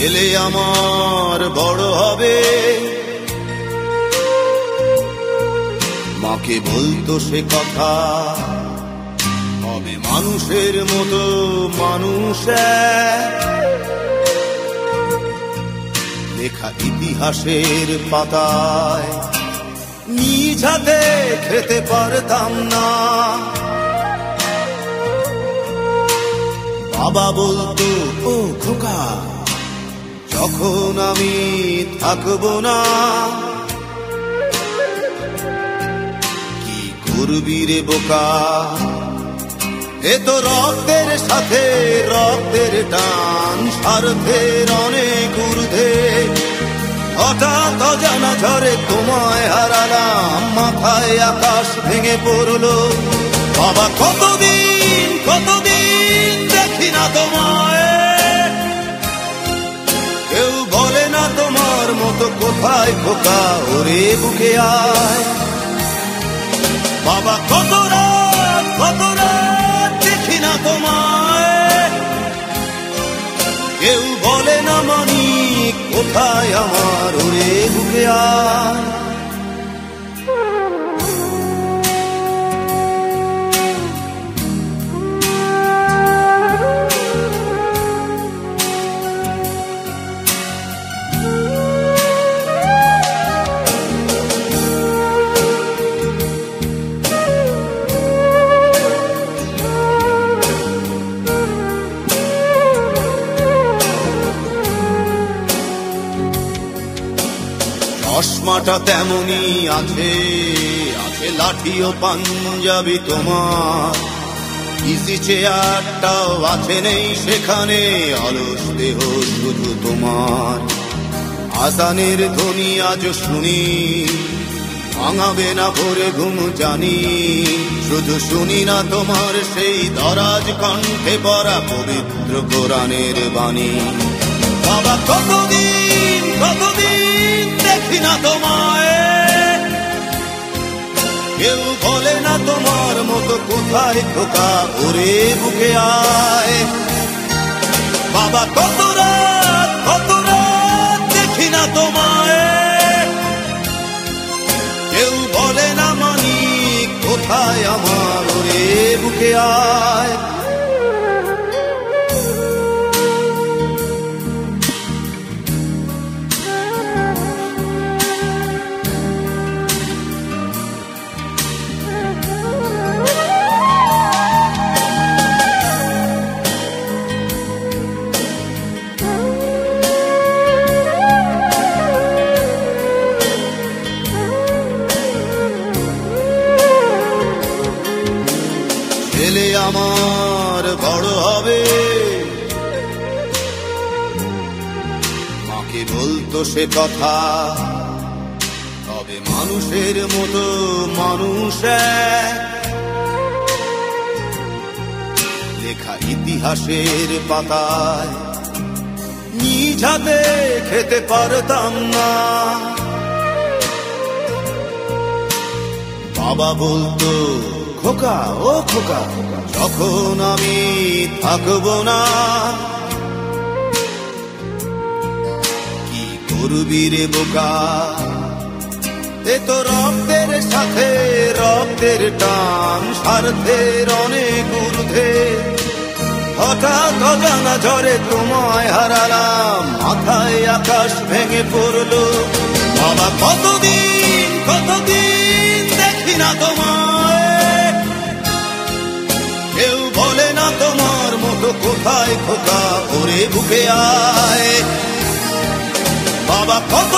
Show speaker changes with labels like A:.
A: ছেলে আমার বড় হবে, মাকে বলতো সে কথা, হবে মানুষের মতো মানুষ। লেখা ইতিহাসের পাতায় নিজ হাতে খেতে পারতাম না। বাবা বলতো, ও খোকা, যখন আমি থাকবো না, কি করবি রে বোকা, এ তো রক্তের সাথে রক্তের টান, স্বার্থের অনেক ঊর্ধ্বে। হঠাৎ অজানা ঝড়ে তোমায় হারালাম, মাথায় আকাশ ভেঙে পড়লো। বাবা কতদিন কতদিন দেখি না তোমায়, কেউ বলে না তোমার মতো কোথায় খোকা, ওরে বুকে আয়। বাবা কত রাত দেখি না তোমায়, কেউ বলে না মানি কোথায় আমার, ওরে বুকে আয়। চশমাটা তেমনি আছে, আছে লাঠি ও পাঞ্জাবি তোমার, ইজি চেয়ারটাও আছে নেই সেখানে, অলস দেহ শুধু তোমার। আজানের ধ্বনি আজ শুনি, ভাঙাবে না ভোরে ঘুম জানি, শুধু শুনি না তোমার সেই দরাজ কণ্ঠে পড়া পবিত্র কোরআনের বাণী। বাবা কতদিন কতদিন দেখি না তোমায়, কেউ বলে না তোমার মতো কোথায় খোকা, ওরে বুকে আয়। বাবা কত রাত দেখি না তোমায়, কেউ বলে না মানি কোথায় আমার, ওরে বুকে আয়। ছেলে আমার বড় হবে, মাকে বলতো সে কথা, হবে মানুষের মতো মানুষ। লেখা ইতিহাসের পাতায় নিজ হাতে খেতে পারতাম না। বাবা বলতো, খোকা ও খোকা, যখন আমি থাকবো না, কি করবি রে বোকা, এ তো রক্তের সাথে রক্তের টান, স্বার্থের অনেক ঊর্ধ্বে। হঠাৎ অজানা ঝড়ে তোমায় হারালাম, মাথায় আকাশ ভেঙে পড়লো। বাবা কতদিন কতদিন দেখি না তোমায়, কেউ বলে না তোমার মতো কোথায় খোকা, ওরে বুকে আয়। বাবা কত